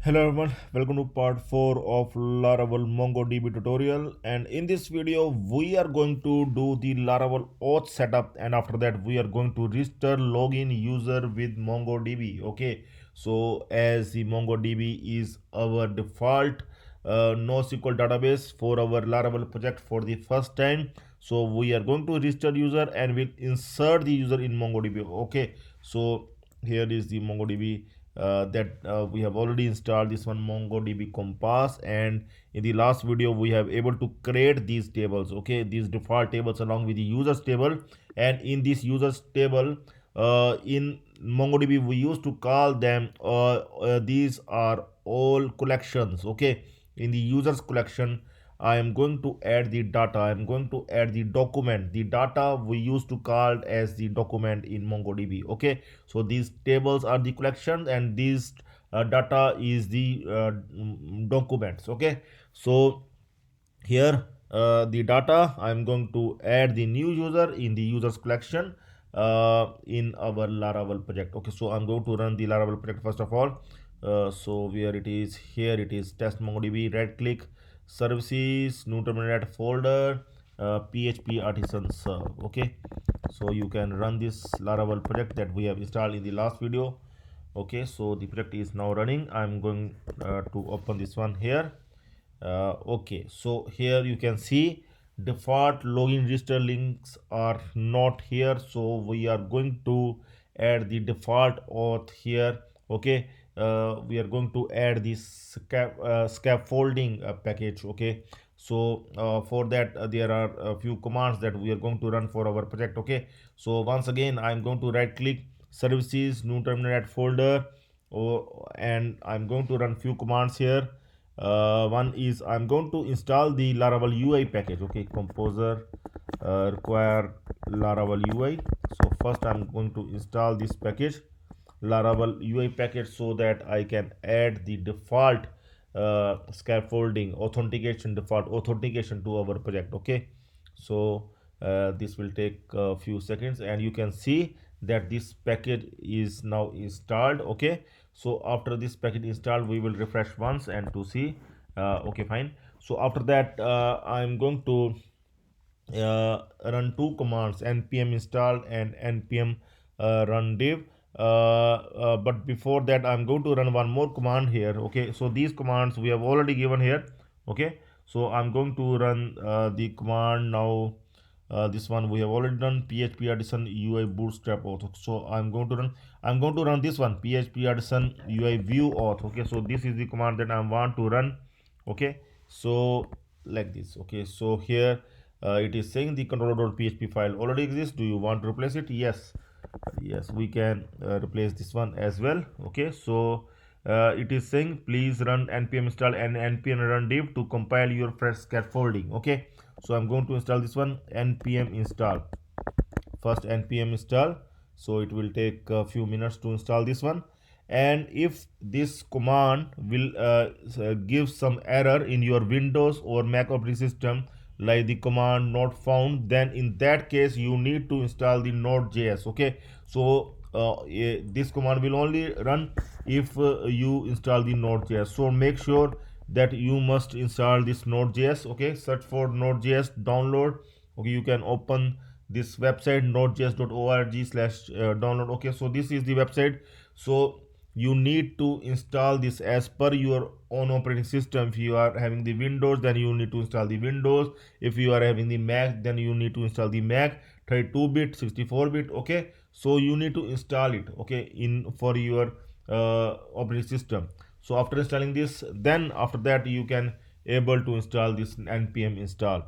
Hello everyone, welcome to part 4 of Laravel MongoDB tutorial, and in this video we are going to do the Laravel Auth setup, and after that we are going to register login user with MongoDB. Okay, so as the MongoDB is our default NoSQL database for our Laravel project for the first time, so we are going to register user and we'll insert the user in MongoDB. Okay, so here is the MongoDB that we have already installed this one MongoDB Compass, and in the last video we have able to create these tables, okay, these default tables along with the users table. And in this users table in MongoDB we used to call them these are all collections. Okay, in the users collection I am going to add the data, I am going to add the document, the data we used to call as the document in MongoDB. Okay, so these tables are the collection and these data is the documents. Okay, so here the data I am going to add the new user in the users collection in our Laravel project. Okay, so I'm going to run the Laravel project first of all. So where it is, here it is, test MongoDB, right click, services, new terminal folder, php artisan serve. Okay, so you can run this Laravel project that we have installed in the last video. Okay, so the project is now running. I'm going to open this one here. Okay, so here you can see default login register links are not here, so we are going to add the default auth here. Okay, we are going to add this scaffolding package. Okay, so for that there are a few commands that we are going to run for our project. Okay, so once again I'm going to right click, services, new terminal folder, and I'm going to run few commands here. One is I'm going to install the Laravel UI package. Okay, composer require Laravel UI. So first I'm going to install this package, Laravel UI package, so that I can add the default scaffolding authentication, default authentication to our project. Okay, so this will take a few seconds and you can see that this package is now installed. Okay, so after this package installed we will refresh once and to see. Okay, fine. So after that I'm going to run two commands, npm install and npm run div. But before that I'm going to run one more command here. Okay, so these commands we have already given here. Okay, so I'm going to run the command now. This one we have already done, php artisan ui bootstrap auth. So I'm going to run this one, php artisan ui view auth. Okay, so this is the command that I want to run. Okay, so like this. Okay, so here it is saying the controller.php file already exists, do you want to replace it? Yes, yes, we can replace this one as well. Okay, so it is saying please run npm install and npm run div to compile your fresh scaffolding. Okay, so I'm going to install this one, npm install, first npm install. So it will take a few minutes to install this one, and if this command will give some error in your Windows or Mac operating system, like the command not found, then in that case you need to install the Nodejs. Okay, so this command will only run if you install the Nodejs, so make sure that you must install this Nodejs. Okay, search for Nodejs, download. Okay, you can open this website nodejs.org/download. Okay, so this is the website. So you need to install this as per your own operating system. If you are having the Windows, then you need to install the Windows. If you are having the Mac, then you need to install the Mac 32-bit, 64-bit. Okay, so you need to install it, okay, in for your operating system. So after installing this, then after that you can able to install this npm install.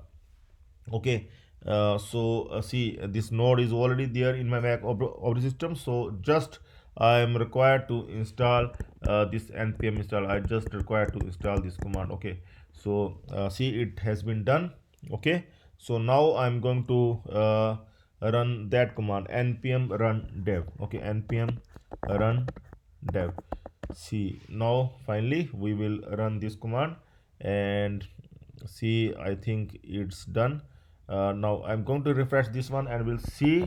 Okay, so see, this node is already there in my Mac operating system, so just I am required to install this npm install. I just required to install this command. Okay, so see, it has been done. Okay, so now I'm going to run that command, npm run dev. Okay, npm run dev. See, now finally we will run this command and see, I think it's done. Now I'm going to refresh this one and we'll see.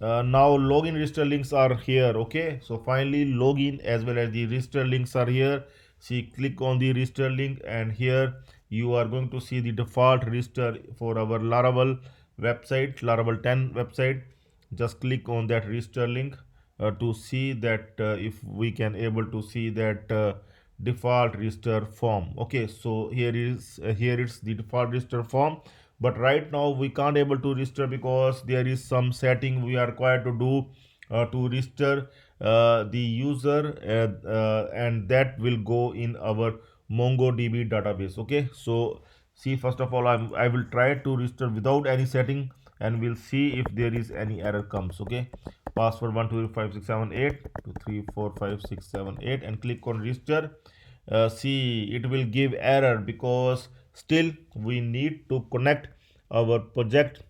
Now login register links are here. Okay, so finally login as well as the register links are here. See, click on the register link, and here you are going to see the default register for our Laravel website, Laravel 10 website. Just click on that register link to see that if we can able to see that default register form. Okay, so here is the default register form, but right now we can't able to register because there is some setting we are required to do to register the user, and that will go in our MongoDB database. Okay, so see, first of all, I will try to register without any setting, and we'll see if there is any error comes. Okay, password 1235678 and click on register. See, it will give error because still we need to connect our project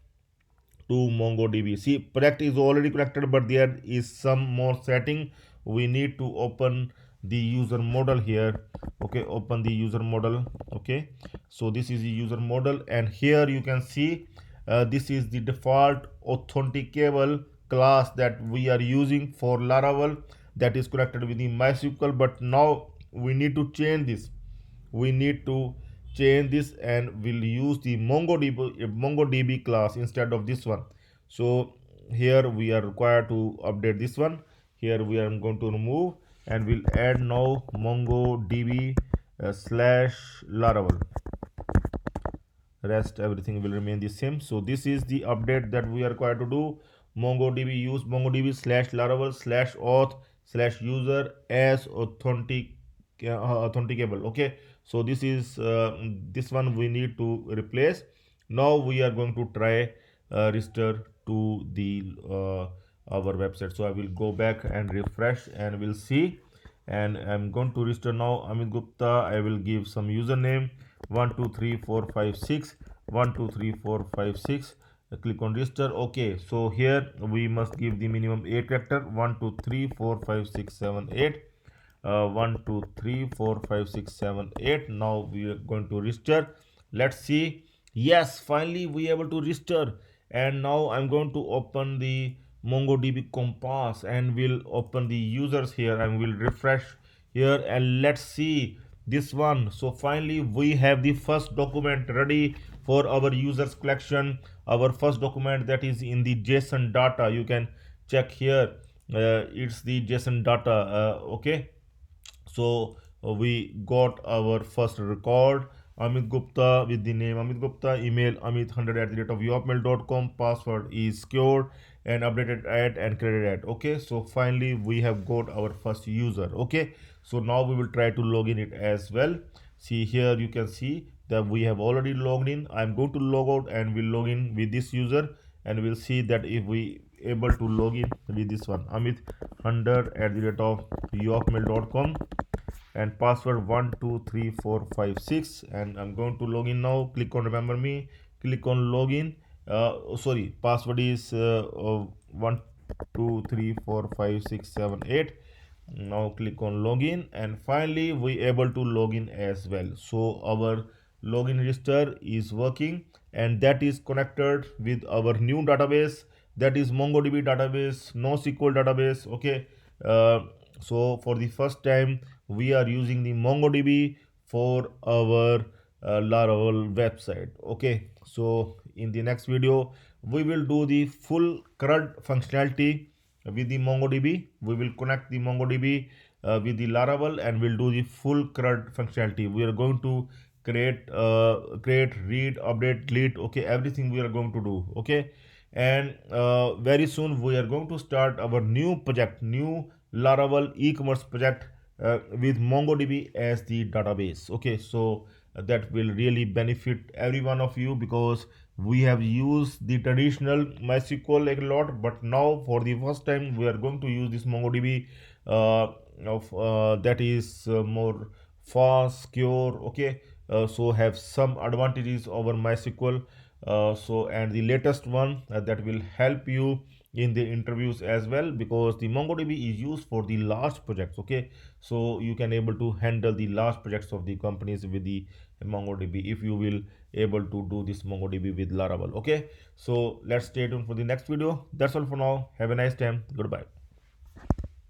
to MongoDB. See, project is already connected, but there is some more setting. We need to open the user model here. Okay, open the user model. Okay, so this is the user model, and here you can see this is the default authenticable class that we are using for Laravel, that is connected with the MySQL. But now we need to change this. We need to change this, and we'll use the MongoDB class instead of this one. So here we are required to update this one. Here we are going to remove, and we'll add now MongoDB slash Laravel. Rest everything will remain the same. So this is the update that we are required to do. MongoDB, use MongoDB slash Laravel slash auth slash user as authenticable. Okay, so this is this one we need to replace. Now we are going to try register to the our website. So I will go back and refresh, and we'll see. And I'm going to register now. Amit Gupta. I will give some username 123456 12345 click on register. Okay, so here we must give the minimum 8 character 1234567 1234567. Now we are going to register. Let's see. Yes, finally we able to register. And now I'm going to open the MongoDB compass, and we'll open the users here, and we'll refresh here, and let's see this one. So finally we have the first document ready for our users collection. Our first document, that is in the JSON data. You can check here, it's the JSON data. Okay, so we got our first record, Amit Gupta, with the name Amit Gupta, email amit100@yahoo.com, password is secured and updated at and created at. Okay, so finally we have got our first user. Okay, so now we will try to log in it as well. See, here you can see that we have already logged in. I'm going to log out, and we'll log in with this user, and we'll see that if we able to log in with this one, amit100@yahoo.com, and password 123456, and I'm going to log in now. Click on remember me, click on login. Sorry, password is 1234567 now click on login, and finally we able to login as well. So our login register is working, and that is connected with our new database, that is MongoDB database, NoSQL database. Okay, so for the first time we are using the MongoDB for our Laravel website. Okay, so in the next video we will do the full CRUD functionality with the MongoDB. We will connect the MongoDB with the Laravel, and we'll do the full CRUD functionality. We are going to create, read, update, delete. Okay, everything we are going to do. Okay, and very soon we are going to start our new project, new Laravel e-commerce project with MongoDB as the database. Okay, so that will really benefit every one of you, because we have used the traditional MySQL like a lot, but now for the first time we are going to use this MongoDB that is more fast, secure. Okay, so have some advantages over MySQL. So and the latest one that will help you in the interviews as well, because the MongoDB is used for the large projects. Okay, so you can able to handle the large projects of the companies with the MongoDB if you will able to do this MongoDB with Laravel. Okay, so let's stay tuned for the next video. That's all for now. Have a nice time. Goodbye.